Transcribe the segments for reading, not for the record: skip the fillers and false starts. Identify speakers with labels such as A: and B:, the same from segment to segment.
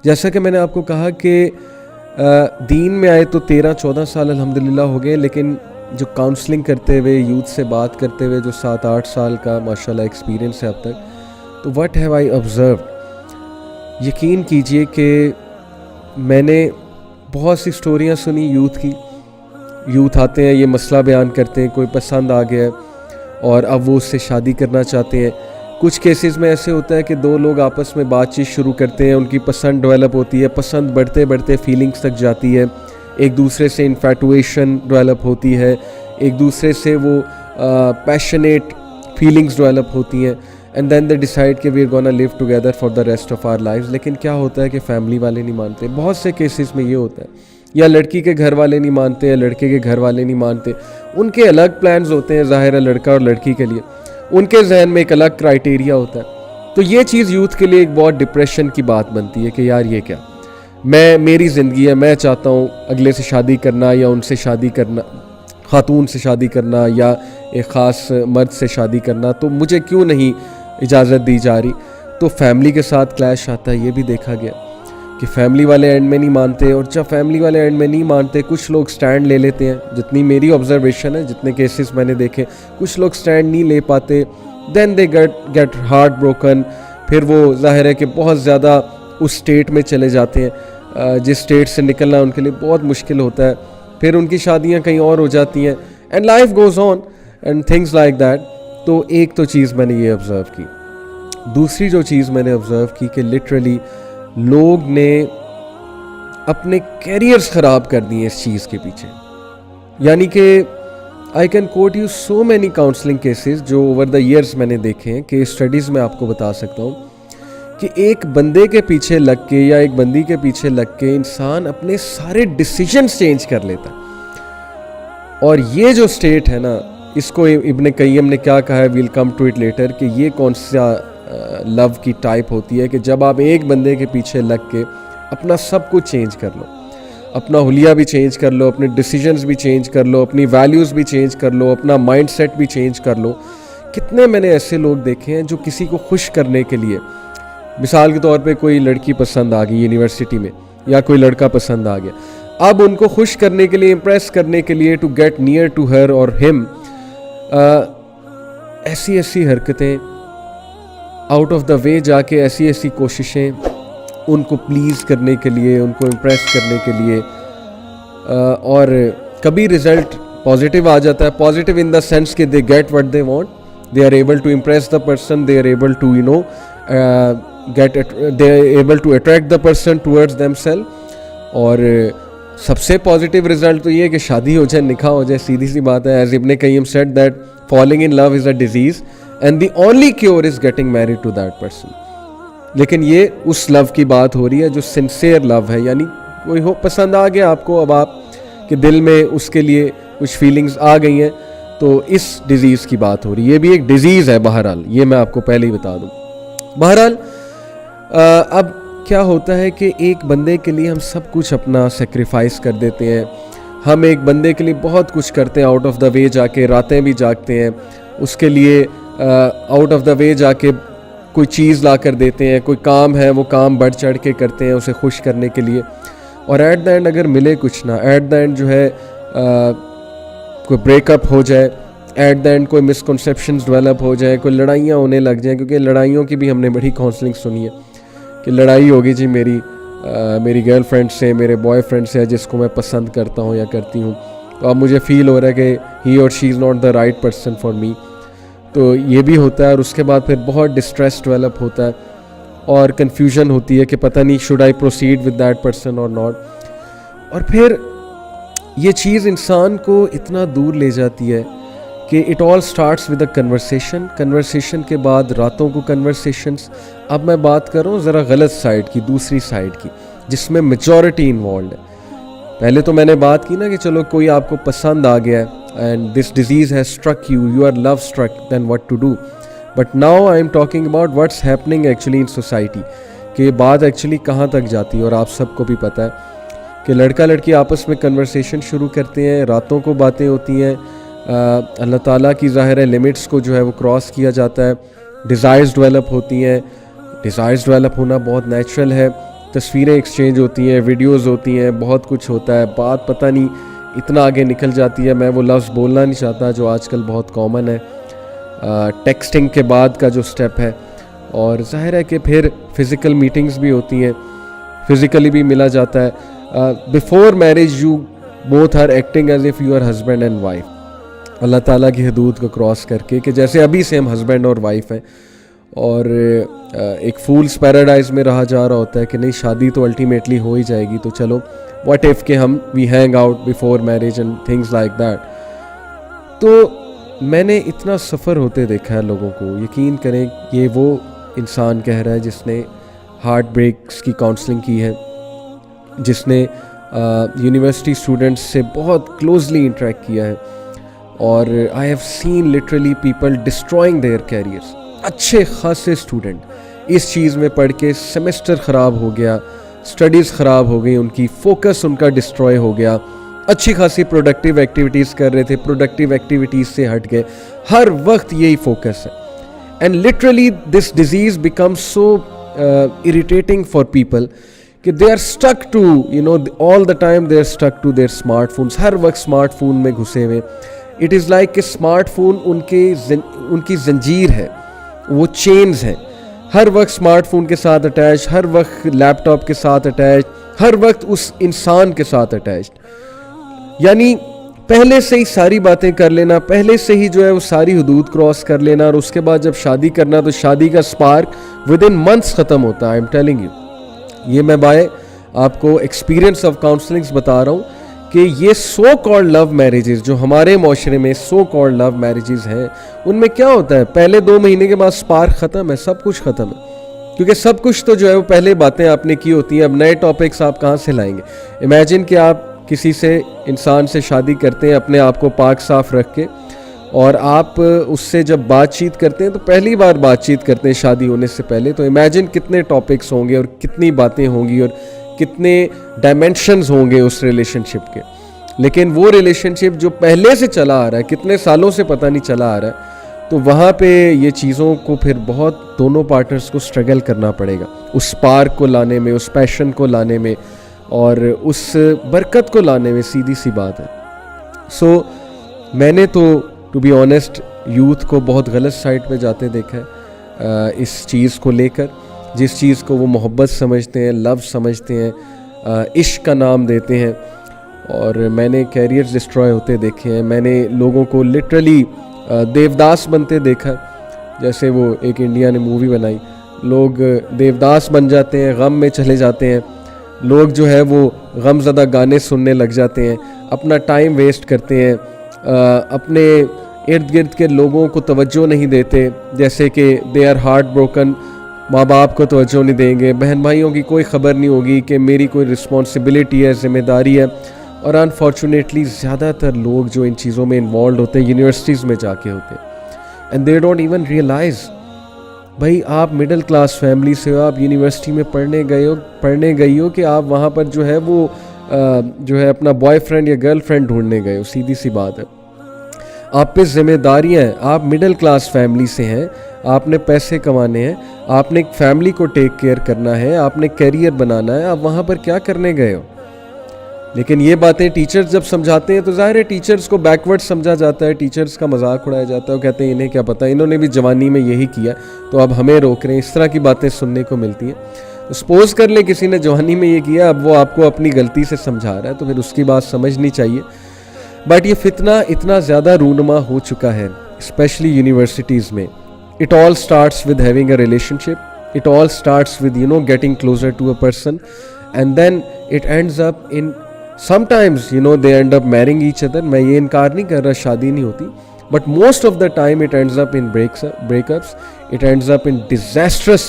A: جیسا کہ میں نے آپ کو کہا کہ دین میں آئے تو 13-14 سال الحمدللہ ہو گئے، لیکن جو کاؤنسلنگ کرتے ہوئے، یوتھ سے بات کرتے ہوئے جو 7-8 سال کا ماشاءاللہ ایکسپیرینس ہے اب تک، تو واٹ ہیو آئی آبزروڈ، یقین کیجئے کہ میں نے بہت سی سٹوریاں سنی یوتھ کی. یوتھ آتے ہیں، یہ مسئلہ بیان کرتے ہیں، کوئی پسند آ گیا ہے اور اب وہ اس سے شادی کرنا چاہتے ہیں. کچھ کیسز میں ایسے ہوتا ہے کہ دو لوگ آپس میں بات چیت شروع کرتے ہیں، ان کی پسند ڈیولپ ہوتی ہے، پسند بڑھتے بڑھتے فیلنگز تک جاتی ہے، ایک دوسرے سے انفیٹویشن ڈیولپ ہوتی ہے، ایک دوسرے سے وہ پیشنیٹ فیلنگز ڈیولپ ہوتی ہیں، اینڈ دین دے ڈیسائیڈ کہ we are gonna live together for the rest of our lives. لیکن کیا ہوتا ہے کہ فیملی والے نہیں مانتے. بہت سے کیسز میں یہ ہوتا ہے، یا لڑکی کے گھر والے نہیں مانتے یا لڑکے کے گھر والے نہیں مانتے. ان کے الگ پلانز ہوتے ہیں ظاہر ہے لڑکا اور لڑکی کے لیے، ان کے ذہن میں ایک الگ کرائیٹیریا ہوتا ہے. تو یہ چیز یوتھ کے لیے ایک بہت ڈپریشن کی بات بنتی ہے کہ یار یہ کیا، میری زندگی ہے، میں چاہتا ہوں اگلے سے شادی کرنا یا ان سے شادی کرنا، خاتون سے شادی کرنا یا ایک خاص مرد سے شادی کرنا، تو مجھے کیوں نہیں اجازت دی جا رہی. تو فیملی کے ساتھ کلیش آتا ہے. یہ بھی دیکھا گیا کہ فیملی والے اینڈ میں نہیں مانتے، اور جب فیملی والے اینڈ میں نہیں مانتے کچھ لوگ سٹینڈ لے لیتے ہیں. جتنی میری آبزرویشن ہے، جتنے کیسز میں نے دیکھے، کچھ لوگ سٹینڈ نہیں لے پاتے، دین دے گیٹ ہارٹ بروکن. پھر وہ ظاہر ہے کہ بہت زیادہ اس سٹیٹ میں چلے جاتے ہیں جس سٹیٹ سے نکلنا ان کے لیے بہت مشکل ہوتا ہے. پھر ان کی شادیاں کہیں اور ہو جاتی ہیں، and life goes on and things like that. تو ایک تو چیز میں نے یہ آبزرو کی. دوسری جو چیز میں نے آبزرو کی کہ لٹرلی لوگ نے اپنے کیریئرز خراب کر دیے اس چیز کے پیچھے. یعنی کہ I can quote you so many counselling cases جو اوور دا ایئرس میں نے دیکھے ہیں، کہ اسٹڈیز میں آپ کو بتا سکتا ہوں کہ ایک بندے کے پیچھے لگ کے یا ایک بندی کے پیچھے لگ کے انسان اپنے سارے ڈیسیجنز چینج کر لیتا ہے. اور یہ جو سٹیٹ ہے نا، اس کو ابن قیم نے کیا کہا ہے، we'll come to it later, کہ یہ کون سا لو کی ٹائپ ہوتی ہے کہ جب آپ ایک بندے کے پیچھے لگ کے اپنا سب کچھ چینج کر لو، اپنا حلیہ بھی چینج کر لو، اپنے ڈیسیجنز بھی چینج کر لو، اپنی ویلیوز بھی چینج کر لو، اپنا مائنڈ سیٹ بھی چینج کر لو. کتنے میں نے ایسے لوگ دیکھے ہیں جو کسی کو خوش کرنے کے لیے، مثال کے طور پہ کوئی لڑکی پسند آ گئی یونیورسٹی میں، یا کوئی لڑکا پسند آ گیا، اب ان کو خوش کرنے کے لیے، امپریس کرنے کے لیے، to get near to her اور ہم، ایسی ایسی حرکتیں، آؤٹ آف دا وے جا کے ایسی ایسی کوششیں ان کو پلیز کرنے کے لیے، ان کو امپریس کرنے کے لیے. اور کبھی رزلٹ پازیٹیو آ جاتا ہے، پازیٹیو ان دا سینس کہ they get what they want, they are able to impress the person, they are able to they are able to attract the person towards themselves. اور سب سے positive result تو یہ ہے کہ شادی ہو جائے، نکاح ہو جائے. سیدھی سی بات ہے، as Ibn Qayyim said that falling in love is a disease and the only cure is getting married to that person. لیکن یہ اس لو کی بات ہو رہی ہے جو سنسیئر لو ہے، یعنی کوئی ہو پسند آ گیا آپ کو، اب آپ کے دل میں اس کے لیے کچھ فیلنگز آ گئی ہیں، تو اس ڈیزیز کی بات ہو رہی ہے. یہ بھی ایک ڈیزیز ہے بہرحال، یہ میں آپ کو پہلے ہی بتا دوں. بہرحال اب کیا ہوتا ہے کہ ایک بندے کے لیے ہم سب کچھ اپنا سیکریفائس کر دیتے ہیں. ہم ایک بندے کے لیے بہت کچھ کرتے ہیں، آؤٹ آف دا وے جا کے راتیں بھی جاگتے ہیں اس کے لیے، آؤٹ آف دا وے جا کے کوئی چیز لا کر دیتے ہیں، کوئی کام ہے وہ کام بڑھ چڑھ کے کرتے ہیں اسے خوش کرنے کے لیے. اور ایٹ دا اینڈ اگر ملے کچھ نہ، ایٹ دا اینڈ جو ہے کوئی بریک اپ ہو جائے، ایٹ دا اینڈ کوئی مسکنسیپشنز ڈیولپ ہو جائیں، کوئی لڑائیاں ہونے لگ جائیں. کیونکہ لڑائیوں کی بھی ہم نے بڑی کاؤنسلنگ سنی ہے کہ لڑائی ہوگی جی میری گرل فرینڈ سے، میرے بوائے فرینڈ سے، جس کو میں پسند کرتا ہوں یا کرتی ہوں، تو اب مجھے فیل ہو رہا ہے کہ ہی اور she is not the right person for me. تو یہ بھی ہوتا ہے. اور اس کے بعد پھر بہت ڈسٹریس ڈیولپ ہوتا ہے اور کنفیوژن ہوتی ہے کہ پتہ نہیں should I proceed with that person اور ناٹ. اور پھر یہ چیز انسان کو اتنا دور لے جاتی ہے کہ it all starts with a conversation کے بعد راتوں کو کنورسیشنس. اب میں بات کر رہا ہوں ذرا غلط سائڈ کی، دوسری سائڈ کی، جس میں میجورٹی انوالوڈ ہے. پہلے تو میں نے بات کی نا کہ چلو کوئی آپ کو پسند آ گیا ہے and this disease has struck you, you are love struck, then what to do. But now I am talking about what's happening actually in society, کہ یہ بات ایکچولی کہاں تک جاتی ہے. اور آپ سب کو بھی پتہ ہے کہ لڑکا لڑکی آپس میں کنورسیشن شروع کرتے ہیں، راتوں کو باتیں ہوتی ہیں، اللہ تعالیٰ کی ظاہر ہے لمٹس کو جو ہے وہ کراس کیا جاتا ہے، ڈیزائرز ڈیولپ ہوتی ہیں. ڈیزائرز ڈیولپ ہونا بہت نیچرل ہے. تصویریں ایکسچینج ہوتی ہیں, ویڈیوز ہوتی ہیں, بہت کچھ ہوتا ہے, بات پتہ نہیں اتنا آگے نکل جاتی ہے. میں وہ لفظ بولنا نہیں چاہتا جو آج کل بہت کامن ہے, ٹیکسٹنگ کے بعد کا جو سٹیپ ہے. اور ظاہر ہے کہ پھر فزیکل میٹنگز بھی ہوتی ہیں, فزیکلی بھی ملا جاتا ہے. Before marriage you both are acting as if you are husband and wife, اللہ تعالیٰ کی حدود کو کراس کر کے, کہ جیسے ابھی سے ہم ہسبینڈ اور وائف ہیں. اور ایک فولس پیراڈائز میں رہا جا رہا ہوتا ہے کہ نہیں شادی تو الٹیمیٹلی ہو ہی جائے گی, تو چلو واٹ ایف کہ ہم we hang out before marriage and things like that. تو میں نے اتنا سفر ہوتے دیکھا ہے لوگوں کو, یقین کریں یہ وہ انسان کہہ رہا ہے جس نے ہارٹ بریکس کی کاؤنسلنگ کی ہے, جس نے یونیورسٹی اسٹوڈنٹس سے بہت کلوزلی انٹریکٹ کیا ہے. اور I have seen literally people destroying their careers. اچھے خاصے اسٹوڈنٹ اس چیز میں پڑھ کے سیمسٹر خراب ہو گیا, اسٹڈیز خراب ہو گئی ان کی, فوکس ان کا ڈسٹروائے ہو گیا. اچھی خاصی پروڈکٹیو ایکٹیویٹیز کر رہے تھے, پروڈکٹیو ایکٹیویٹیز سے ہٹ گئے, ہر وقت یہی فوکس ہے. And literally this disease become so irritating for people کہ they are stuck to all the time they are stuck to their smartphones, ہر وقت اسمارٹ فون میں گھسے ہوئے. اٹ از لائک کہ اسمارٹ فون ان کی زنجیر ہے, وہ چینز ہیں, ہر وقت اسمارٹ فون کے ساتھ اٹیچ, ہر وقت لیپ ٹاپ کے ساتھ اٹیچ, ہر وقت اس انسان کے ساتھ اٹیچڈ. یعنی پہلے سے ہی ساری باتیں کر لینا, پہلے سے ہی جو ہے وہ ساری حدود کراس کر لینا, اور اس کے بعد جب شادی کرنا تو شادی کا سپارک ود ان منتھس ختم ہوتا ہے. آئی ایم ٹیلنگ یو, یہ میں بائے آپ کو ایکسپیرینس آف کاؤنسلنگس بتا رہا ہوں کہ یہ سو کالڈ لو میرجز جو ہمارے معاشرے میں سو کالڈ لو میرجز ہیں, ان میں کیا ہوتا ہے, پہلے 2 مہینے کے بعد سپارک ختم ہے, سب کچھ ختم ہے. کیونکہ سب کچھ تو جو ہے وہ پہلے باتیں آپ نے کی ہوتی ہیں, اب نئے ٹاپکس آپ کہاں سے لائیں گے. امیجن کہ آپ کسی سے انسان سے شادی کرتے ہیں اپنے آپ کو پاک صاف رکھ کے, اور آپ اس سے جب بات چیت کرتے ہیں تو پہلی بار بات چیت کرتے ہیں شادی ہونے سے پہلے, تو امیجن کتنے ٹاپکس ہوں گے اور کتنی باتیں ہوں گی اور کتنے ڈائمینشنز ہوں گے اس ریلیشن شپ کے. لیکن وہ ریلیشن شپ جو پہلے سے چلا آ رہا ہے, کتنے سالوں سے پتہ نہیں چلا آ رہا ہے, تو وہاں پہ یہ چیزوں کو پھر بہت دونوں پارٹنرز کو سٹرگل کرنا پڑے گا اس سپارک کو لانے میں, اس پیشن کو لانے میں, اور اس برکت کو لانے میں. سیدھی سی بات ہے. سو میں نے تو ٹو بی آنیسٹ یوتھ کو بہت غلط سائڈ پہ جاتے دیکھا ہے اس چیز کو لے کر, جس چیز کو وہ محبت سمجھتے ہیں, لو سمجھتے ہیں, عشق کا نام دیتے ہیں. اور میں نے کیریئرز ڈسٹروائے ہوتے دیکھے ہیں, میں نے لوگوں کو لٹرلی دیوداس بنتے دیکھا. جیسے وہ ایک انڈیا نے مووی بنائی, لوگ دیوداس بن جاتے ہیں, غم میں چلے جاتے ہیں, لوگ جو ہے وہ غم زدہ گانے سننے لگ جاتے ہیں, اپنا ٹائم ویسٹ کرتے ہیں, اپنے ارد گرد کے لوگوں کو توجہ نہیں دیتے, جیسے کہ دے آر ہارٹ بروکن, ماں باپ کو توجہ نہیں دیں گے, بہن بھائیوں کی کوئی خبر نہیں ہوگی کہ میری کوئی رسپانسبلٹی ہے, ذمہ داری ہے. اور انفارچونیٹلی زیادہ تر لوگ جو ان چیزوں میں انوالوڈ ہوتے ہیں یونیورسٹیز میں جا کے ہوتے ہیں, and they don't even realise. بھائی آپ مڈل کلاس فیملی سے ہو, آپ یونیورسٹی میں پڑھنے گئی ہو کہ آپ وہاں پر جو ہے وہ جو ہے اپنا بوائے فرینڈ یا گرل فرینڈ ڈھونڈنے گئے ہو. سیدھی سی بات ہے, آپ پہ ذمہ داریاں ہیں, آپ مڈل کلاس فیملی سے ہیں, آپ نے پیسے کمانے ہیں, آپ نے ایک فیملی کو ٹیک کیئر کرنا ہے, آپ نے کیریئر بنانا ہے, آپ وہاں پر کیا کرنے گئے ہو. لیکن یہ باتیں ٹیچرز جب سمجھاتے ہیں تو ظاہر ہے ٹیچرز کو بیکورڈ سمجھا جاتا ہے, ٹیچرز کا مذاق اڑایا جاتا ہے, وہ کہتے ہیں انہیں کیا پتہ, انہوں نے بھی جوانی میں یہی کیا تو اب ہمیں روک رہے ہیں. اس طرح کی باتیں سننے کو ملتی ہیں. تو سپوز کر لیں کسی نے جوانی میں یہ کیا, اب وہ آپ کو اپنی غلطی سے سمجھا رہا ہے تو پھر اس کی بات سمجھنی چاہیے. بٹ یہ فتنہ اتنا زیادہ رونما ہو چکا ہے اسپیشلی یونیورسٹیز میں. It all starts with having a relationship. It all starts with, getting closer to a person. And then it ends up in, sometimes, they end up marrying each other. میں یہ انکار نہیں کر رہا شادی نہیں ہوتی. But most of the time it ends up in breakups. It ends up in disastrous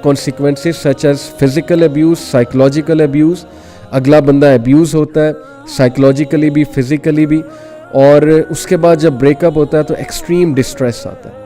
A: consequences such as physical abuse, psychological abuse. اگلا بندہ ابیوز ہوتا ہے سائیکولوجیکلی بھی, فزیکلی بھی, اور اس کے بعد جب بریک اپ ہوتا ہے تو ایکسٹریم ڈسٹریس آتا ہے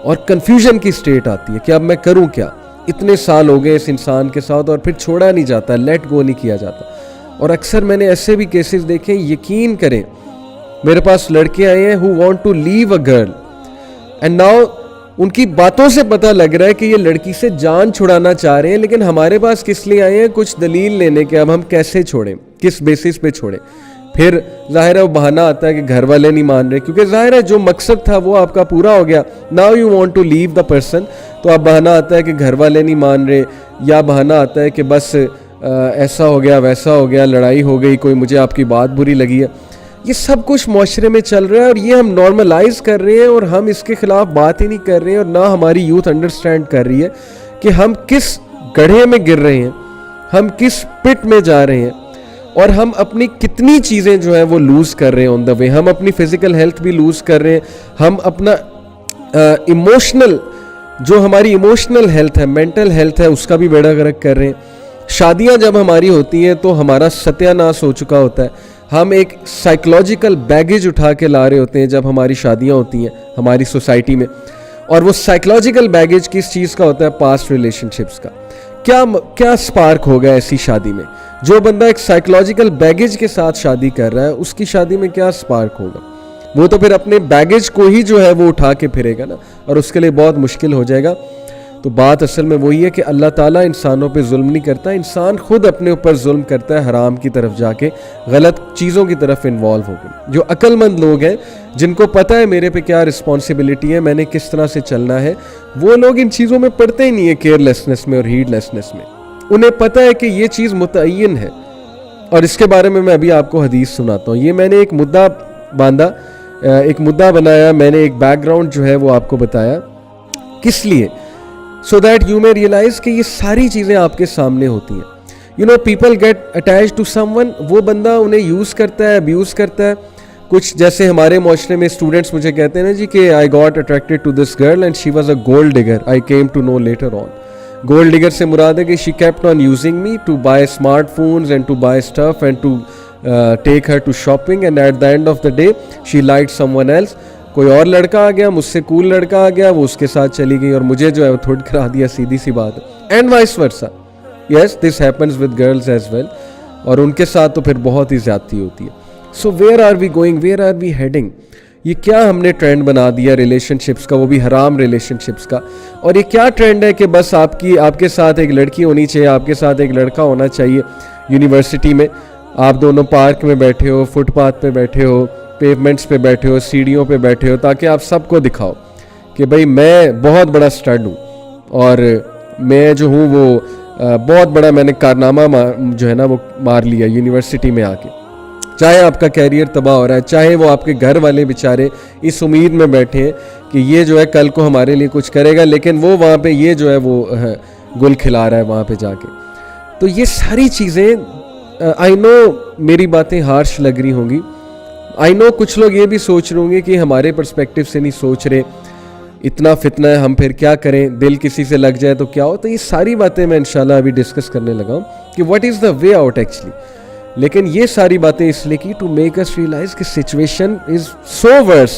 A: اور کنفیوژن کی سٹیٹ آتی ہے کہ اب میں کروں کیا. اتنے سال ہو گئے اس انسان کے ساتھ اور پھر چھوڑا نہیں جاتا, لیٹ گو نہیں کیا جاتا. اور اکثر میں نے ایسے بھی کیسز دیکھے, یقین کریں میرے پاس لڑکے آئے ہیں who want to leave a girl and now ان کی باتوں سے پتہ لگ رہا ہے کہ یہ لڑکی سے جان چھڑانا چاہ رہے ہیں, لیکن ہمارے پاس کس لیے آئے ہیں؟ کچھ دلیل لینے کے. اب ہم کیسے چھوڑیں, کس بیسس پہ چھوڑیں؟ پھر ظاہر ہے وہ بہانہ آتا ہے کہ گھر والے نہیں مان رہے, کیونکہ ظاہر ہے جو مقصد تھا وہ آپ کا پورا ہو گیا. Now you want to leave the person, تو اب بہانہ آتا ہے کہ گھر والے نہیں مان رہے, یا بہانہ آتا ہے کہ بس ایسا ہو گیا ویسا ہو گیا, لڑائی ہو گئی, کوئی مجھے آپ کی بات بری لگی ہے. یہ سب کچھ معاشرے میں چل رہا ہے, اور یہ ہم نارملائز کر رہے ہیں, اور ہم اس کے خلاف بات ہی نہیں کر رہے ہیں, اور نہ ہماری یوتھ انڈرسٹینڈ کر رہی ہے کہ ہم کس گڑھے میں گر رہے ہیں, ہم کس پٹ میں جا رہے ہیں, اور ہم اپنی کتنی چیزیں جو ہیں وہ لوز کر رہے ہیں آن دا وے. ہم اپنی فزیکل ہیلتھ بھی لوز کر رہے ہیں, ہم اپنا ایموشنل جو ہماری ایموشنل ہیلتھ ہے, مینٹل ہیلتھ ہے, اس کا بھی بیڑا غرق کر رہے ہیں. شادیاں جب ہماری ہوتی ہیں تو ہمارا ستیہ ناش ہو چکا ہوتا ہے. ہم ایک سائیکلوجیکل بیگیج اٹھا کے لا رہے ہوتے ہیں جب ہماری شادیاں ہوتی ہیں ہماری سوسائٹی میں, اور وہ سائیکلوجیکل بیگیج کس چیز کا ہوتا ہے؟ پاسٹ ریلیشن شپس کا. کیا سپارک ہوگا ایسی شادی میں؟ جو بندہ ایک سائیکلوجیکل بیگیج کے ساتھ شادی کر رہا ہے, اس کی شادی میں کیا سپارک ہوگا؟ وہ تو پھر اپنے بیگیج کو ہی جو ہے وہ اٹھا کے پھرے گا نا, اور اس کے لیے بہت مشکل ہو جائے گا. تو بات اصل میں وہی ہے کہ اللہ تعالیٰ انسانوں پہ ظلم نہیں کرتا, انسان خود اپنے اوپر ظلم کرتا ہے حرام کی طرف جا کے, غلط چیزوں کی طرف انوالو ہو گئے. جو عقل مند لوگ ہیں, جن کو پتہ ہے میرے پہ کیا رسپانسبلٹی ہے, میں نے کس طرح سے چلنا ہے, وہ لوگ ان چیزوں میں پڑتے ہی نہیں ہیں, کیئر لیسنس میں اور ہیڈ لیسنس میں. انہیں پتہ ہے کہ یہ چیز متعین ہے, اور اس کے بارے میں ابھی آپ کو حدیث سناتا ہوں. یہ میں نے ایک مدعا باندھا, ایک مدعا بنایا, میں نے ایک بیک گراؤنڈ جو ہے وہ آپ کو بتایا, کس لیے؟ so that you may realize کہ یہ ساری چیزیں آپ کے سامنے ہوتی ہیں. people get attached to someone, وہ بندہ انہیں یوز کرتا ہے, ابیوز کرتا ہے. کچھ جیسے ہمارے معاشرے میں اسٹوڈنٹس مجھے کہتے ہیں نا جی کہ I got attracted to this girl and she was a gold digger, I came to know later on. gold digger سے مراد ہے کہ she kept on using me to buy smartphones and to buy stuff and to take her to shopping, and at the end of the day she liked someone else. کوئی اور لڑکا آ گیا, مجھ سے کول لڑکا آ گیا, وہ اس کے ساتھ چلی گئی اور مجھے جو ہے وہ تھوڑ کرا دیا, سیدھی سی بات ہے. And vice versa, yes this happens with girls as well, اور ان کے ساتھ تو پھر بہت ہی زیادتی ہوتی ہے. So where are we going, where are we heading? یہ کیا ہم نے ٹرینڈ بنا دیا ریلیشن شپس کا, وہ بھی حرام ریلیشن شپس کا. اور یہ کیا ٹرینڈ ہے کہ بس آپ کے ساتھ ایک لڑکی ہونی چاہیے, آپ کے ساتھ ایک لڑکا ہونا چاہیے. یونیورسٹی میں آپ دونوں پارک میں بیٹھے ہو, فٹ پاتھ پہ بیٹھے ہو, پیومنٹس پہ بیٹھے ہو, سیڑھیوں پہ بیٹھے ہو, تاکہ آپ سب کو دکھاؤ کہ بھئی میں بہت بڑا سٹڈ ہوں, اور میں جو ہوں وہ بہت بڑا, میں نے کارنامہ جو ہے نا وہ مار لیا یونیورسٹی میں آ کے. چاہے آپ کا کیریئر تباہ ہو رہا ہے, چاہے وہ آپ کے گھر والے بیچارے اس امید میں بیٹھے ہیں کہ یہ جو ہے کل کو ہمارے لیے کچھ کرے گا, لیکن وہ وہاں پہ یہ جو ہے وہ گل کھلا رہا ہے وہاں پہ جا کے. تو یہ ساری چیزیں, آئی نو میری باتیں ہارش لگ رہی ہوں گی, آئی نو کچھ لوگ یہ بھی سوچ رہے ہوں گے کہ ہمارے پرسپیکٹیو سے نہیں سوچ رہے, اتنا فتنہ ہے, ہم پھر کیا کریں, دل کسی سے لگ جائے تو کیا ہو. تو یہ ساری باتیں میں انشاءاللہ ابھی ڈسکس کرنے لگا ہوں کہ what is the way out actually. لیکن یہ ساری باتیں اس لیے کی ٹو میک اس ریئلائز کہ سچویشن از سو ورس,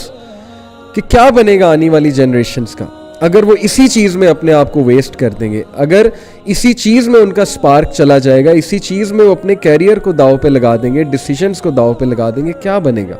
A: کہ کیا بنے گا آنے والی جنریشنز کا اگر وہ اسی چیز میں اپنے آپ کو ویسٹ کر دیں گے, اگر اسی چیز میں ان کا سپارک چلا جائے گا, اسی چیز میں وہ اپنے کیریئر کو داؤ پہ لگا دیں گے, ڈیسیجنز کو داؤ پہ لگا دیں گے, کیا بنے گا؟